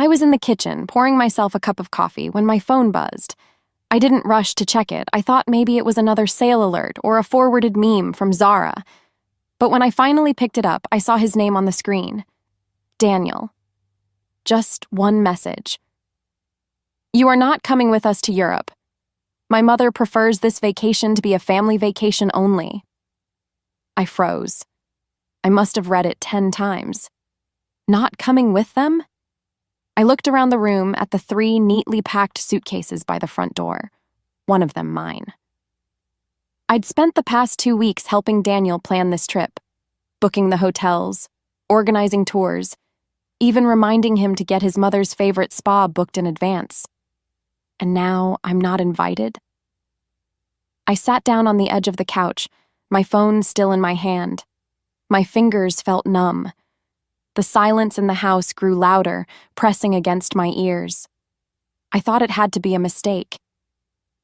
I was in the kitchen, pouring myself a cup of coffee, when my phone buzzed. I didn't rush to check it. I thought maybe it was another sale alert or a forwarded meme from Zara. But when I finally picked it up, I saw his name on the screen. Daniel. Just one message. You are not coming with us to Europe. My mother prefers this vacation to be a family vacation only. I froze. I must have read it 10 times. Not coming with them? I looked around the room at the 3 neatly packed suitcases by the front door, one of them mine. I'd spent the past 2 weeks helping Daniel plan this trip, booking the hotels, organizing tours, even reminding him to get his mother's favorite spa booked in advance. And now I'm not invited? I sat down on the edge of the couch, my phone still in my hand. My fingers felt numb. The silence in the house grew louder, pressing against my ears. I thought it had to be a mistake.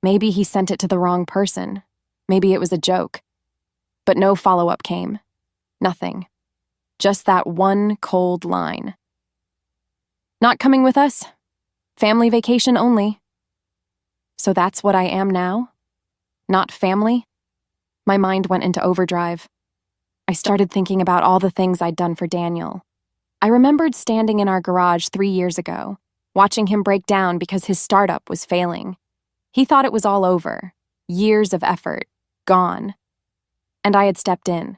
Maybe he sent it to the wrong person. Maybe it was a joke. But no follow-up came. Nothing. Just that one cold line. Not coming with us? Family vacation only. So that's what I am now? Not family? My mind went into overdrive. I started thinking about all the things I'd done for Daniel. I remembered standing in our garage 3 years ago, watching him break down because his startup was failing. He thought it was all over, years of effort, gone. And I had stepped in,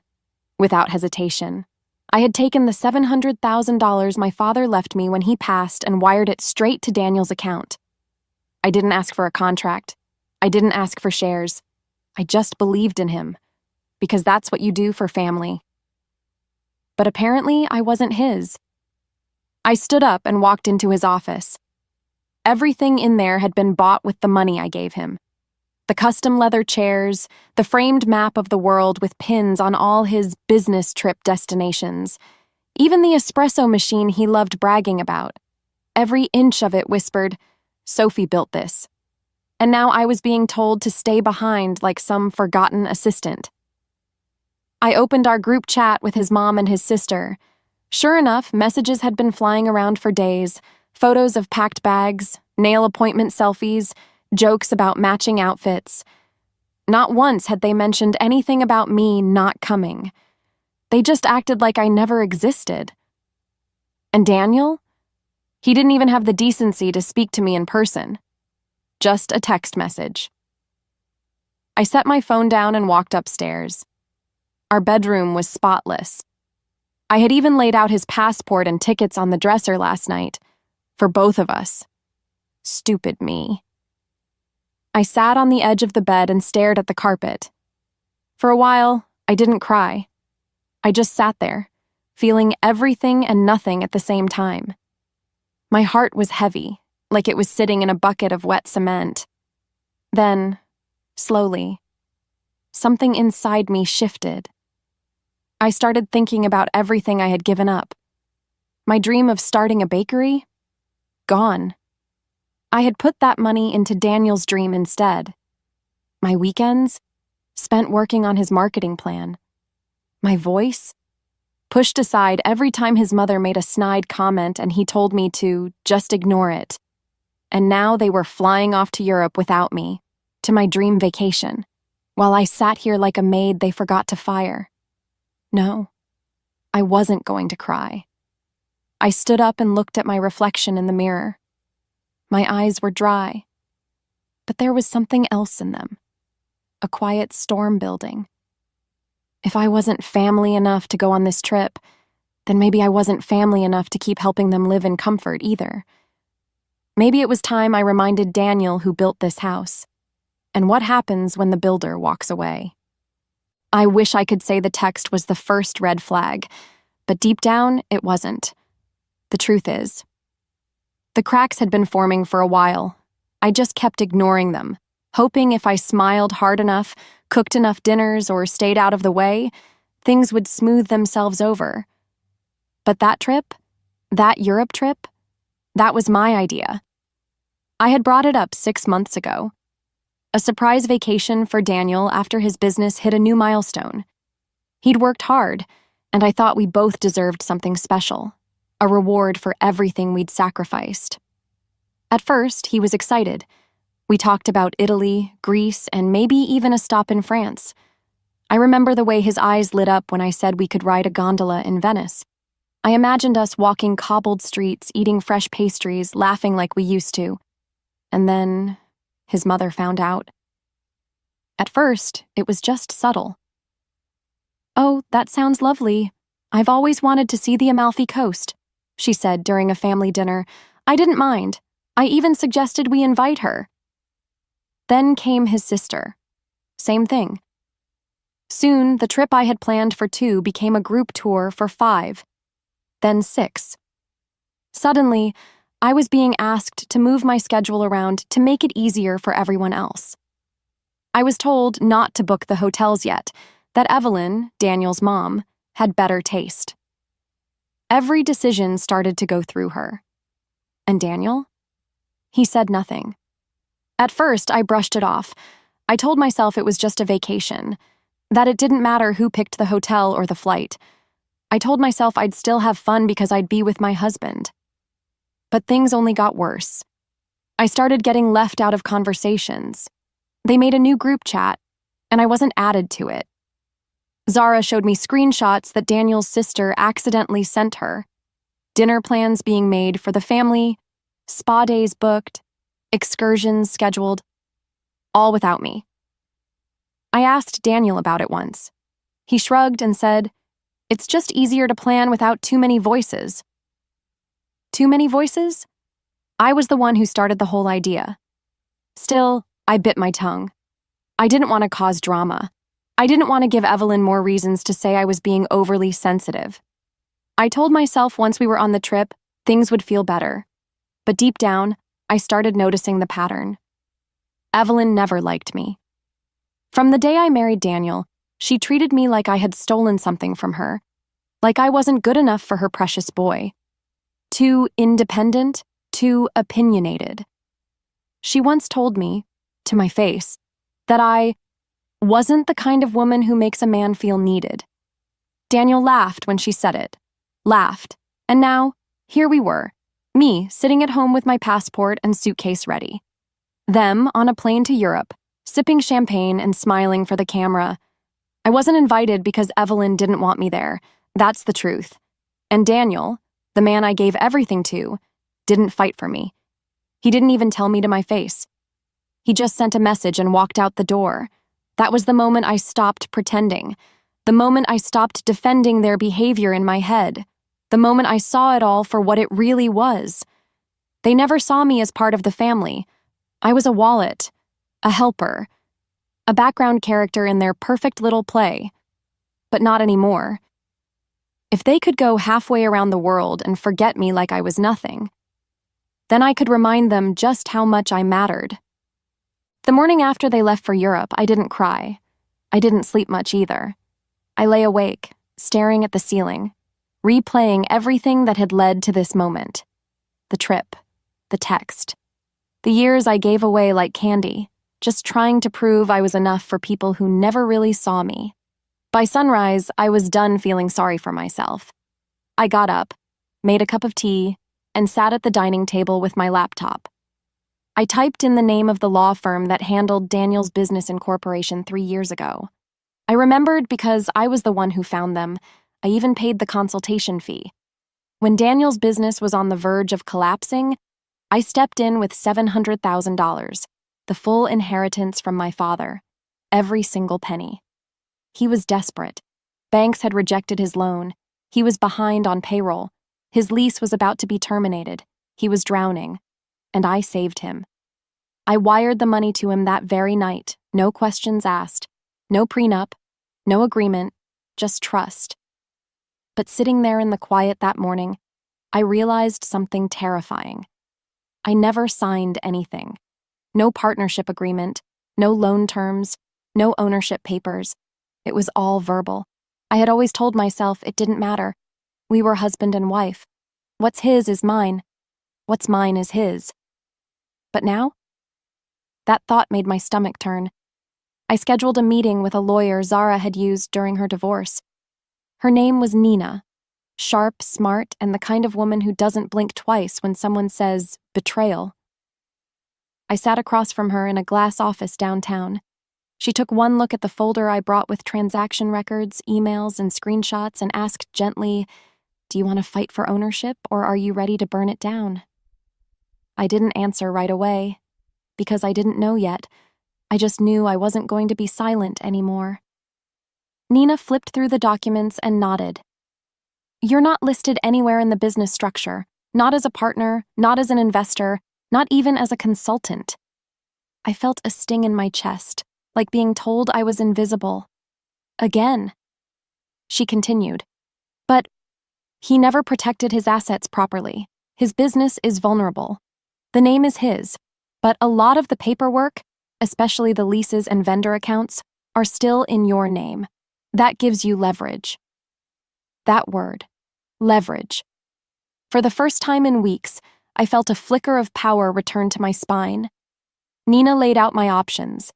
without hesitation. I had taken the $700,000 my father left me when he passed and wired it straight to Daniel's account. I didn't ask for a contract. I didn't ask for shares. I just believed in him, because that's what you do for family. But apparently I wasn't his. I stood up and walked into his office. Everything in there had been bought with the money I gave him. The custom leather chairs, the framed map of the world with pins on all his business trip destinations, even the espresso machine he loved bragging about. Every inch of it whispered, "Sophie built this." And now I was being told to stay behind like some forgotten assistant. I opened our group chat with his mom and his sister. Sure enough, messages had been flying around for days, photos of packed bags, nail appointment selfies, jokes about matching outfits. Not once had they mentioned anything about me not coming. They just acted like I never existed. And Daniel? He didn't even have the decency to speak to me in person. Just a text message. I set my phone down and walked upstairs. Our bedroom was spotless. I had even laid out his passport and tickets on the dresser last night, for both of us. Stupid me. I sat on the edge of the bed and stared at the carpet. For a while, I didn't cry. I just sat there, feeling everything and nothing at the same time. My heart was heavy, like it was sitting in a bucket of wet cement. Then, slowly, something inside me shifted. I started thinking about everything I had given up. My dream of starting a bakery? Gone. I had put that money into Daniel's dream instead. My weekends? Spent working on his marketing plan. My voice? Pushed aside every time his mother made a snide comment and he told me to just ignore it. And now they were flying off to Europe without me, to my dream vacation, while I sat here like a maid they forgot to fire. No, I wasn't going to cry. I stood up and looked at my reflection in the mirror. My eyes were dry, but there was something else in them, a quiet storm building. If I wasn't family enough to go on this trip, then maybe I wasn't family enough to keep helping them live in comfort either. Maybe it was time I reminded Daniel who built this house, and what happens when the builder walks away. I wish I could say the text was the first red flag, but deep down, it wasn't. The truth is, the cracks had been forming for a while. I just kept ignoring them, hoping if I smiled hard enough, cooked enough dinners, or stayed out of the way, things would smooth themselves over. But that trip, that Europe trip, that was my idea. I had brought it up 6 months ago. A surprise vacation for Daniel after his business hit a new milestone. He'd worked hard, and I thought we both deserved something special, a reward for everything we'd sacrificed. At first, he was excited. We talked about Italy, Greece, and maybe even a stop in France. I remember the way his eyes lit up when I said we could ride a gondola in Venice. I imagined us walking cobbled streets, eating fresh pastries, laughing like we used to. And then his mother found out. At first, it was just subtle. "Oh, that sounds lovely. I've always wanted to see the Amalfi Coast," she said during a family dinner. I didn't mind. I even suggested we invite her. Then came his sister. Same thing. Soon, the trip I had planned for 2 became a group tour for 5, then 6. Suddenly, I was being asked to move my schedule around to make it easier for everyone else. I was told not to book the hotels yet, that Evelyn, Daniel's mom, had better taste. Every decision started to go through her. And Daniel? He said nothing. At first, I brushed it off. I told myself it was just a vacation, that it didn't matter who picked the hotel or the flight. I told myself I'd still have fun because I'd be with my husband. But things only got worse. I started getting left out of conversations. They made a new group chat, and I wasn't added to it. Zara showed me screenshots that Daniel's sister accidentally sent her. Dinner plans being made for the family, spa days booked, excursions scheduled, all without me. I asked Daniel about it once. He shrugged and said, "It's just easier to plan without too many voices." Too many voices? I was the one who started the whole idea. Still, I bit my tongue. I didn't want to cause drama. I didn't want to give Evelyn more reasons to say I was being overly sensitive. I told myself once we were on the trip, things would feel better. But deep down, I started noticing the pattern. Evelyn never liked me. From the day I married Daniel, she treated me like I had stolen something from her, like I wasn't good enough for her precious boy. Too independent, too opinionated. She once told me, to my face, that I wasn't the kind of woman who makes a man feel needed. Daniel laughed when she said it. Laughed. And now, here we were, me sitting at home with my passport and suitcase ready. Them on a plane to Europe, sipping champagne and smiling for the camera. I wasn't invited because Evelyn didn't want me there. That's the truth. And Daniel, the man I gave everything to, didn't fight for me. He didn't even tell me to my face. He just sent a message and walked out the door. That was the moment I stopped pretending. The moment I stopped defending their behavior in my head. The moment I saw it all for what it really was. They never saw me as part of the family. I was a wallet, a helper, a background character in their perfect little play. But not anymore. If they could go halfway around the world and forget me like I was nothing, then I could remind them just how much I mattered. The morning after they left for Europe, I didn't cry. I didn't sleep much either. I lay awake, staring at the ceiling, replaying everything that had led to this moment. The trip, the text, the years I gave away like candy, just trying to prove I was enough for people who never really saw me. By sunrise, I was done feeling sorry for myself. I got up, made a cup of tea, and sat at the dining table with my laptop. I typed in the name of the law firm that handled Daniel's business incorporation 3 years ago. I remembered because I was the one who found them. I even paid the consultation fee. When Daniel's business was on the verge of collapsing, I stepped in with $700,000, the full inheritance from my father, every single penny. He was desperate. Banks had rejected his loan. He was behind on payroll. His lease was about to be terminated. He was drowning. And I saved him. I wired the money to him that very night, no questions asked, no prenup, no agreement, just trust. But sitting there in the quiet that morning, I realized something terrifying. I never signed anything. No partnership agreement, no loan terms, no ownership papers. It was all verbal. I had always told myself it didn't matter. We were husband and wife. What's his is mine. What's mine is his. But now? That thought made my stomach turn. I scheduled a meeting with a lawyer Zara had used during her divorce. Her name was Nina. sharp, smart, and the kind of woman who doesn't blink twice when someone says betrayal. I sat across from her in a glass office downtown. She took one look at the folder I brought with transaction records, emails, and screenshots and asked gently, "Do you want to fight for ownership, or are you ready to burn it down?" I didn't answer right away, because I didn't know yet. I just knew I wasn't going to be silent anymore. Nina flipped through the documents and nodded. "You're not listed anywhere in the business structure, not as a partner, not as an investor, not even as a consultant." I felt a sting in my chest, like being told I was invisible. Again. She continued, "But he never protected his assets properly. His business is vulnerable. The name is his, but a lot of the paperwork, especially the leases and vendor accounts, are still in your name. That gives you leverage." That word, leverage. For the first time in weeks, I felt a flicker of power return to my spine. Nina laid out my options.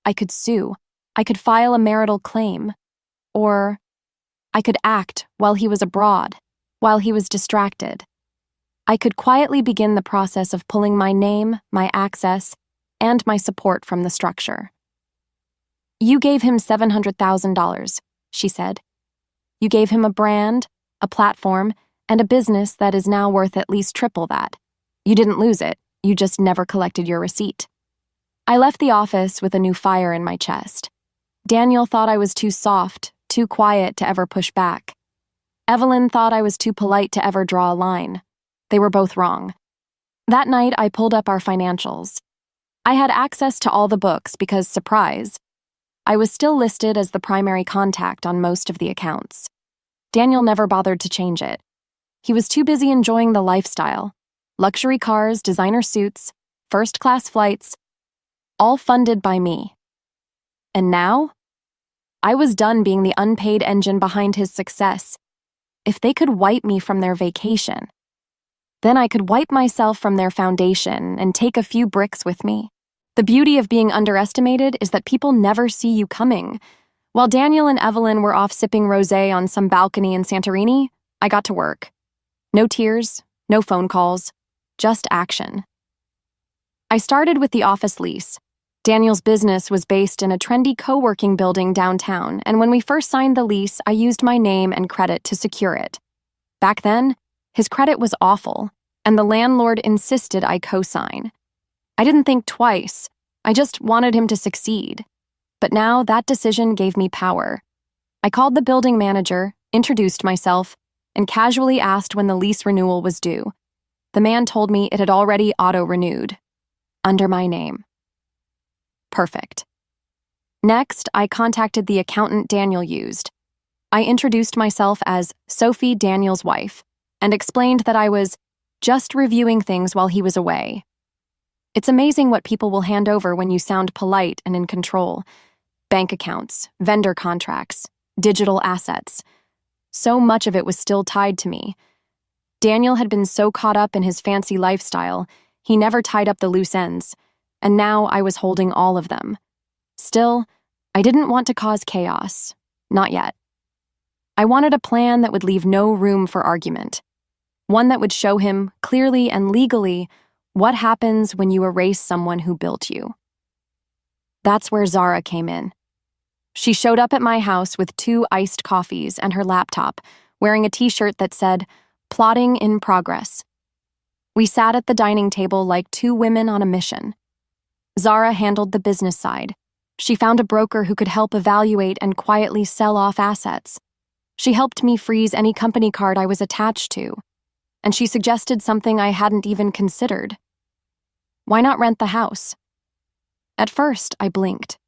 I could sue. I could file a marital claim. Or I could act while he was abroad, while he was distracted. I could quietly begin the process of pulling my name, my access, and my support from the structure. "You gave him $700,000, she said. "You gave him a brand, a platform, and a business that is now worth at least triple that. You didn't lose it, you just never collected your receipt." I left the office with a new fire in my chest. Daniel thought I was too soft, too quiet to ever push back. Evelyn thought I was too polite to ever draw a line. They were both wrong. That night, I pulled up our financials. I had access to all the books because, surprise, I was still listed as the primary contact on most of the accounts. Daniel never bothered to change it. He was too busy enjoying the lifestyle. Luxury cars, designer suits, first-class flights, all funded by me. And now? I was done being the unpaid engine behind his success. If they could wipe me from their vacation, then I could wipe myself from their foundation and take a few bricks with me. The beauty of being underestimated is that people never see you coming. While Daniel and Evelyn were off sipping rosé on some balcony in Santorini, I got to work. No tears, no phone calls, just action. I started with the office lease. Daniel's business was based in a trendy co-working building downtown, and when we first signed the lease, I used my name and credit to secure it. Back then, his credit was awful, and the landlord insisted I co-sign. I didn't think twice. I just wanted him to succeed. But now that decision gave me power. I called the building manager, introduced myself, and casually asked when the lease renewal was due. The man told me it had already auto-renewed. Under my name. Perfect. Next, I contacted the accountant Daniel used. I introduced myself as Sophie, Daniel's wife, and explained that I was just reviewing things while he was away. It's amazing what people will hand over when you sound polite and in control. Bank accounts, vendor contracts, digital assets. So much of it was still tied to me. Daniel had been so caught up in his fancy lifestyle, he never tied up the loose ends, and now I was holding all of them. Still, I didn't want to cause chaos. Not yet. I wanted a plan that would leave no room for argument. One that would show him, clearly and legally, what happens when you erase someone who built you. That's where Zara came in. She showed up at my house with 2 iced coffees and her laptop, wearing a t-shirt that said, "Plotting in progress." We sat at the dining table like 2 women on a mission. Zara handled the business side. She found a broker who could help evaluate and quietly sell off assets. She helped me freeze any company card I was attached to. And she suggested something I hadn't even considered. Why not rent the house? At first, I blinked.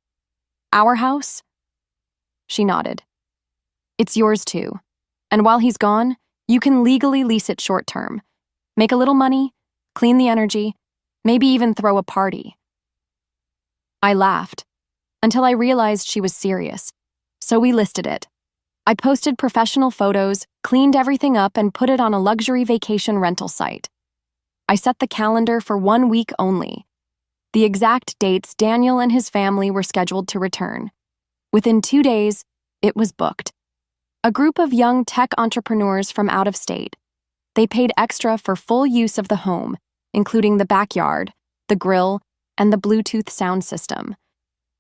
Our house? She nodded. It's yours too. And while he's gone, you can legally lease it short-term. Make a little money, clean the energy, maybe even throw a party. I laughed, until I realized she was serious. So we listed it. I posted professional photos, cleaned everything up, and put it on a luxury vacation rental site. I set the calendar for 1 week only. The exact dates Daniel and his family were scheduled to return. Within 2 days, it was booked. A group of young tech entrepreneurs from out of state. They paid extra for full use of the home, including the backyard, the grill, and the Bluetooth sound system.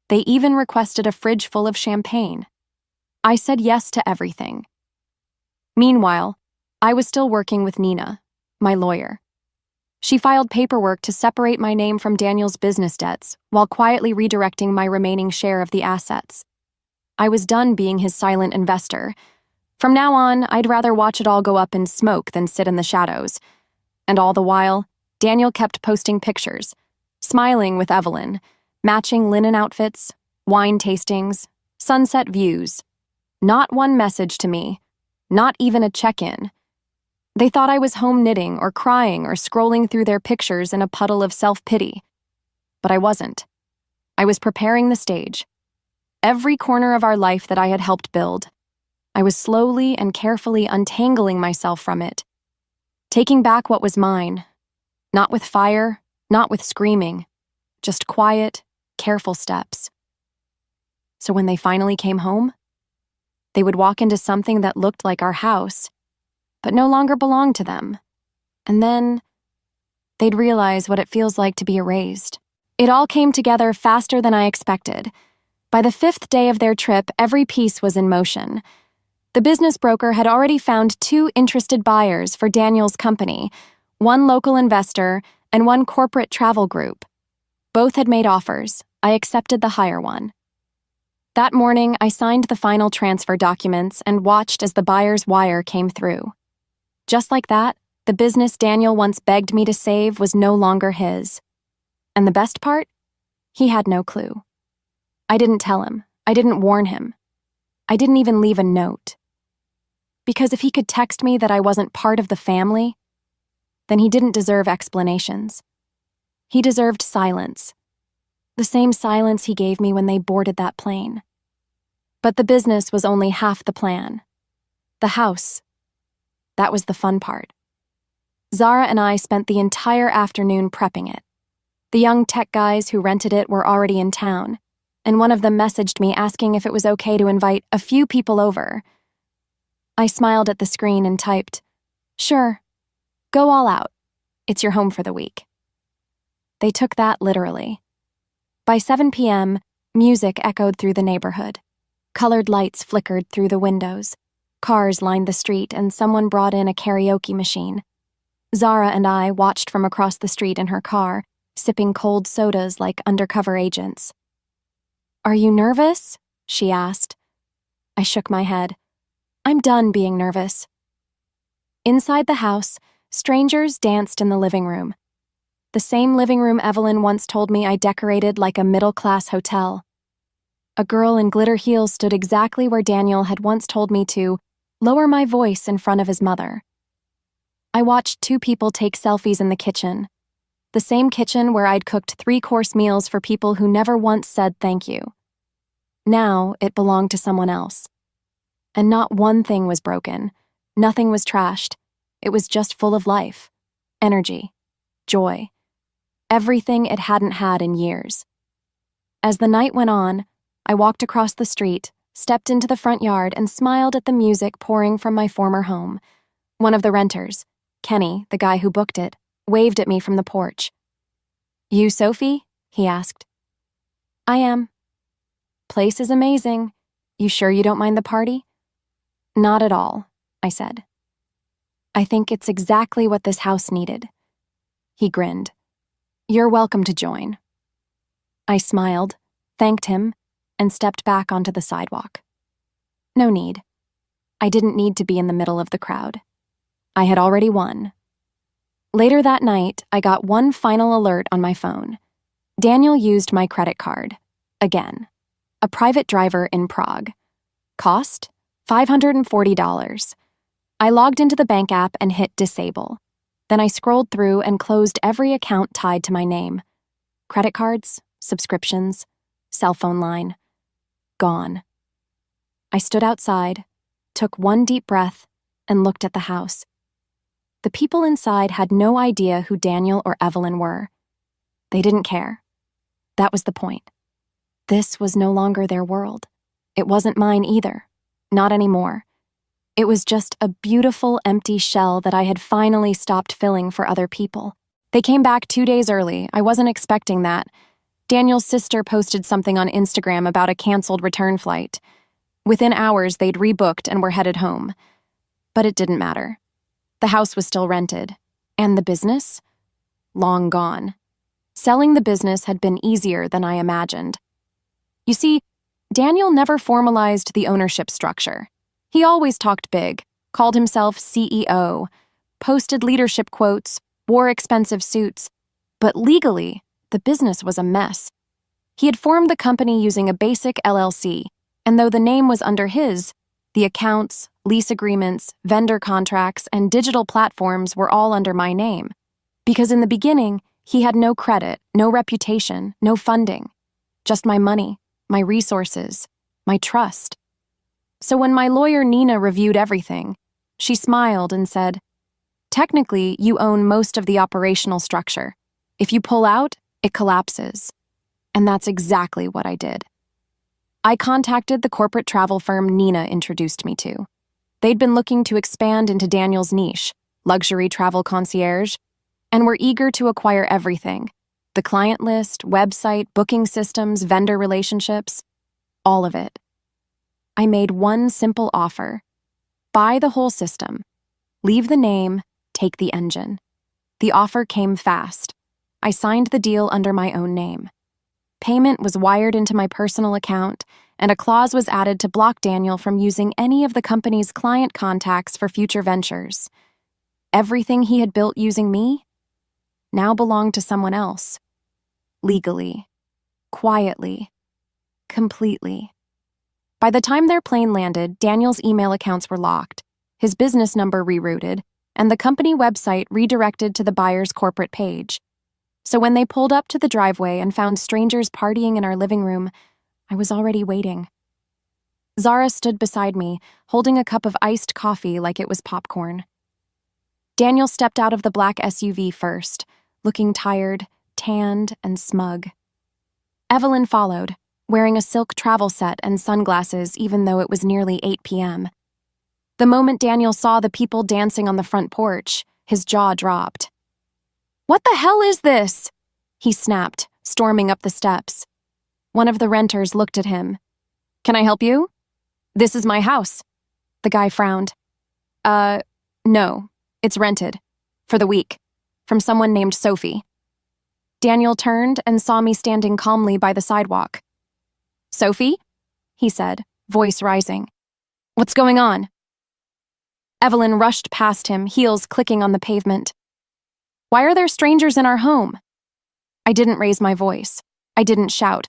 They even requested a fridge full of champagne. I said yes to everything. Meanwhile, I was still working with Nina, my lawyer. She filed paperwork to separate my name from Daniel's business debts while quietly redirecting my remaining share of the assets. I was done being his silent investor. From now on, I'd rather watch it all go up in smoke than sit in the shadows. And all the while, Daniel kept posting pictures, smiling with Evelyn, matching linen outfits, wine tastings, sunset views. Not one message to me, not even a check-in. They thought I was home knitting or crying or scrolling through their pictures in a puddle of self-pity. But I wasn't. I was preparing the stage. Every corner of our life that I had helped build. I was slowly and carefully untangling myself from it, taking back what was mine, not with fire, not with screaming, just quiet, careful steps. So when they finally came home, they would walk into something that looked like our house, but no longer belonged to them. And then they'd realize what it feels like to be erased. It all came together faster than I expected. By the 5th day of their trip, every piece was in motion. The business broker had already found 2 interested buyers for Daniel's company, 1 local investor and 1 corporate travel group. Both had made offers. I accepted the higher one. That morning, I signed the final transfer documents and watched as the buyer's wire came through. Just like that, the business Daniel once begged me to save was no longer his. And the best part? He had no clue. I didn't tell him. I didn't warn him. I didn't even leave a note. Because if he could text me that I wasn't part of the family, then he didn't deserve explanations. He deserved silence. The same silence he gave me when they boarded that plane. But the business was only half the plan. The house. That was the fun part. Zara and I spent the entire afternoon prepping it. The young tech guys who rented it were already in town, and one of them messaged me asking if it was okay to invite a few people over. I smiled at the screen and typed, "Sure, go all out. It's your home for the week." They took that literally. By 7 p.m., music echoed through the neighborhood. Colored lights flickered through the windows. Cars lined the street, and someone brought in a karaoke machine. Zara and I watched from across the street in her car, sipping cold sodas like undercover agents. "Are you nervous?" she asked. I shook my head. I'm done being nervous. Inside the house, strangers danced in the living room. The same living room Evelyn once told me I decorated like a middle-class hotel. A girl in glitter heels stood exactly where Daniel had once told me to lower my voice in front of his mother. I watched 2 people take selfies in the kitchen, the same kitchen where I'd cooked 3-course meals for people who never once said thank you. Now it belonged to someone else. And not one thing was broken, nothing was trashed. It was just full of life, energy, joy, everything it hadn't had in years. As the night went on, I walked across the street, stepped into the front yard, and smiled at the music pouring from my former home. One of the renters, Kenny, the guy who booked it, waved at me from the porch. "You, Sophie?" he asked. "I am." "Place is amazing. You sure you don't mind the party?" "Not at all," I said. "I think it's exactly what this house needed." He grinned. "You're welcome to join." I smiled, thanked him, and stepped back onto the sidewalk. No need. I didn't need to be in the middle of the crowd. I had already won. Later that night, I got one final alert on my phone. Daniel used my credit card. Again. A private driver in Prague. Cost? $540. I logged into the bank app and hit disable. Then I scrolled through and closed every account tied to my name. Credit cards, subscriptions, cell phone line. Gone. I stood outside, took one deep breath, and looked at the house. The people inside had no idea who Daniel or Evelyn were. They didn't care. That was the point. This was no longer their world. It wasn't mine either. Not anymore. It was just a beautiful, empty shell that I had finally stopped filling for other people. They came back 2 days early. I wasn't expecting that. Daniel's sister posted something on Instagram about a canceled return flight. Within hours, they'd rebooked and were headed home. But it didn't matter. The house was still rented. And the business? Long gone. Selling the business had been easier than I imagined. You see, Daniel never formalized the ownership structure. He always talked big, called himself CEO, posted leadership quotes, wore expensive suits, but legally, the business was a mess. He had formed the company using a basic LLC, and though the name was under his, the accounts, lease agreements, vendor contracts, and digital platforms were all under my name. Because in the beginning, he had no credit, no reputation, no funding. Just my money, my resources, my trust. So when my lawyer Nina reviewed everything, she smiled and said, "Technically, you own most of the operational structure. If you pull out, it collapses." And that's exactly what I did. I contacted the corporate travel firm Nina introduced me to. They'd been looking to expand into Daniel's niche, luxury travel concierge, and were eager to acquire everything: the client list, website, booking systems, vendor relationships, all of it. I made one simple offer: buy the whole system, leave the name, take the engine. The offer came fast. I signed the deal under my own name. Payment was wired into my personal account, and a clause was added to block Daniel from using any of the company's client contacts for future ventures. Everything he had built using me now belonged to someone else. Legally, quietly, completely. By the time their plane landed, Daniel's email accounts were locked, his business number rerouted, and the company website redirected to the buyer's corporate page. So when they pulled up to the driveway and found strangers partying in our living room, I was already waiting. Zara stood beside me, holding a cup of iced coffee like it was popcorn. Daniel stepped out of the black SUV first, looking tired, tanned, and smug. Evelyn followed, wearing a silk travel set and sunglasses even though it was nearly 8 p.m. The moment Daniel saw the people dancing on the front porch, his jaw dropped. "What the hell is this?" he snapped, storming up the steps. One of the renters looked at him. "Can I help you?" "This is my house." The guy frowned. No, it's rented. For the week. From someone named Sophie." Daniel turned and saw me standing calmly by the sidewalk. "Sophie?" he said, voice rising. "What's going on?" Evelyn rushed past him, heels clicking on the pavement. "Why are there strangers in our home?" I didn't raise my voice. I didn't shout.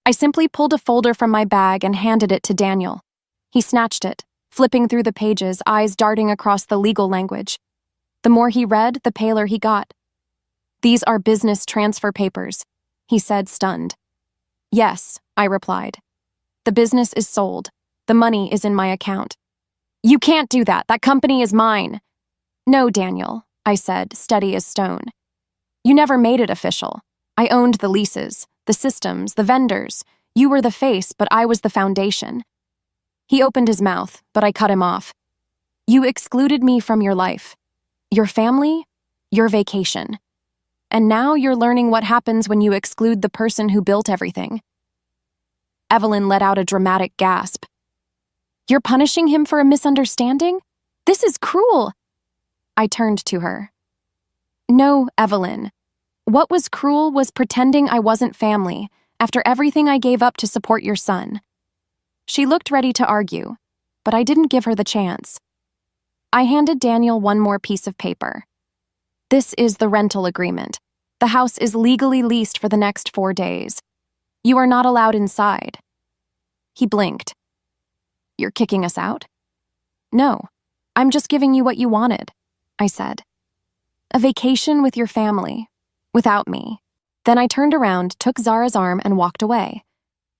I simply pulled a folder from my bag and handed it to Daniel. He snatched it, flipping through the pages, eyes darting across the legal language. The more he read, the paler he got. "These are business transfer papers," he said, stunned. "Yes," I replied. "The business is sold. The money is in my account." "You can't do that. That company is mine." "No, Daniel," I said, steady as stone. "You never made it official. I owned the leases, the systems, the vendors. You were the face, but I was the foundation." He opened his mouth, but I cut him off. "You excluded me from your life, your family, your vacation. And now you're learning what happens when you exclude the person who built everything." Evelyn let out a dramatic gasp. "You're punishing him for a misunderstanding? This is cruel." I turned to her. "No, Evelyn. What was cruel was pretending I wasn't family after everything I gave up to support your son." She looked ready to argue, but I didn't give her the chance. I handed Daniel one more piece of paper. "This is the rental agreement. The house is legally leased for the next 4 days. You are not allowed inside." He blinked. "You're kicking us out?" "No, I'm just giving you what you wanted," I said. "A vacation with your family, without me." Then I turned around, took Zara's arm, and walked away.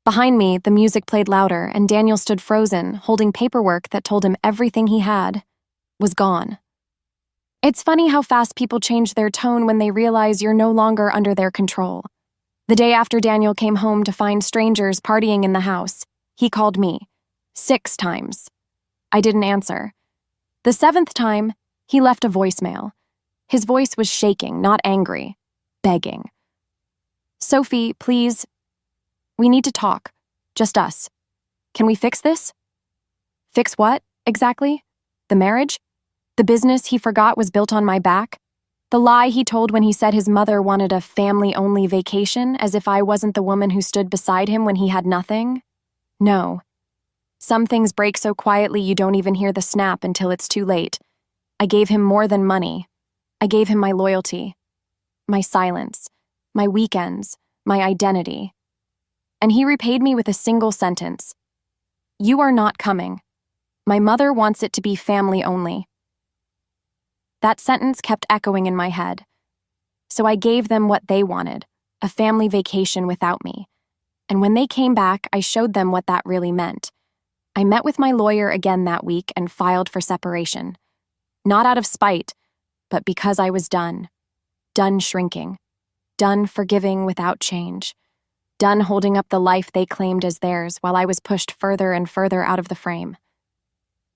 Behind me, the music played louder, and Daniel stood frozen, holding paperwork that told him everything he had was gone. It's funny how fast people change their tone when they realize you're no longer under their control. The day after Daniel came home to find strangers partying in the house, he called me 6 times. I didn't answer, The seventh time, he left a voicemail. His voice was shaking, not angry, begging. "Sophie, please, we need to talk. Just us. Can we fix this?" Fix what, exactly? The marriage? The business he forgot was built on my back? The lie he told when he said his mother wanted a family-only vacation, as if I wasn't the woman who stood beside him when he had nothing? No. Some things break so quietly you don't even hear the snap until it's too late. I gave him more than money. I gave him my loyalty, my silence, my weekends, my identity. And he repaid me with a single sentence. "You are not coming. My mother wants it to be family only." That sentence kept echoing in my head. So I gave them what they wanted, a family vacation without me. And when they came back, I showed them what that really meant. I met with my lawyer again that week and filed for separation. Not out of spite, but because I was done. Done shrinking. Done forgiving without change. Done holding up the life they claimed as theirs while I was pushed further and further out of the frame.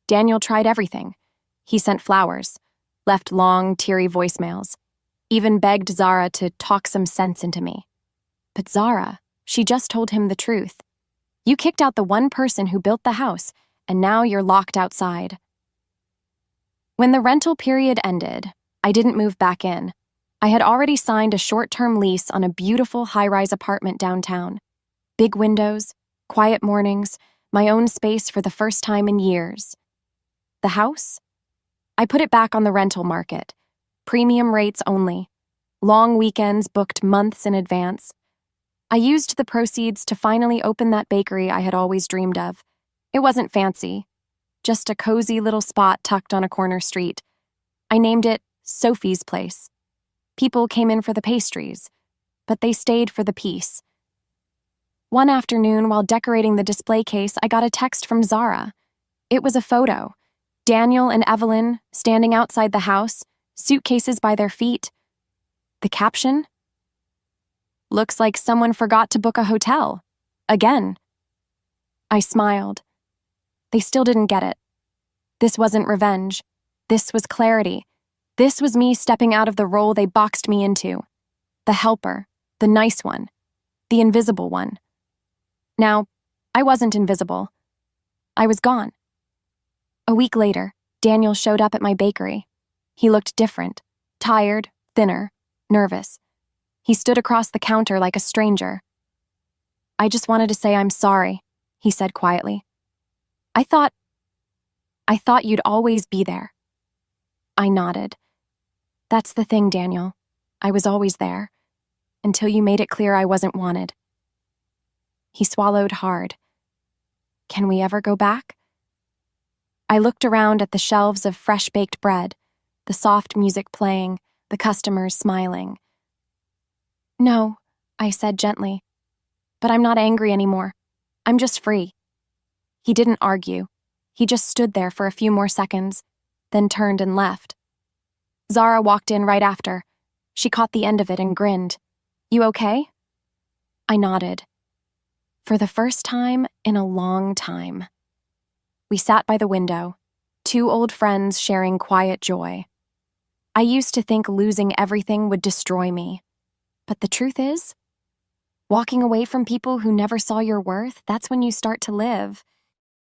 Daniel tried everything. He sent flowers, left long, teary voicemails, even begged Zara to talk some sense into me. But Zara, she just told him the truth. "You kicked out the one person who built the house, and now you're locked outside." When the rental period ended, I didn't move back in. I had already signed a short-term lease on a beautiful high-rise apartment downtown. Big windows, quiet mornings, my own space for the first time in years. The house? I put it back on the rental market. Premium rates only. Long weekends booked months in advance. I used the proceeds to finally open that bakery I had always dreamed of. It wasn't fancy, just a cozy little spot tucked on a corner street. I named it Sophie's Place. People came in for the pastries, but they stayed for the peace. One afternoon, while decorating the display case, I got a text from Zara. It was a photo. Daniel and Evelyn standing outside the house, suitcases by their feet. The caption? "Looks like someone forgot to book a hotel. Again." I smiled. They still didn't get it. This wasn't revenge. This was clarity. This was me stepping out of the role they boxed me into. The helper, the nice one, the invisible one. Now, I wasn't invisible. I was gone. A week later, Daniel showed up at my bakery. He looked different, tired, thinner, nervous. He stood across the counter like a stranger. "I just wanted to say I'm sorry," he said quietly. I thought you'd always be there." I nodded. "That's the thing, Daniel. I was always there, until you made it clear I wasn't wanted." He swallowed hard. "Can we ever go back?" I looked around at the shelves of fresh-baked bread, the soft music playing, the customers smiling. "No," I said gently, "but I'm not angry anymore. I'm just free." He didn't argue. He just stood there for a few more seconds, then turned and left. Zara walked in right after. She caught the end of it and grinned. "You okay?" I nodded. For the first time in a long time. We sat by the window, two old friends sharing quiet joy. I used to think losing everything would destroy me. But the truth is, walking away from people who never saw your worth, that's when you start to live.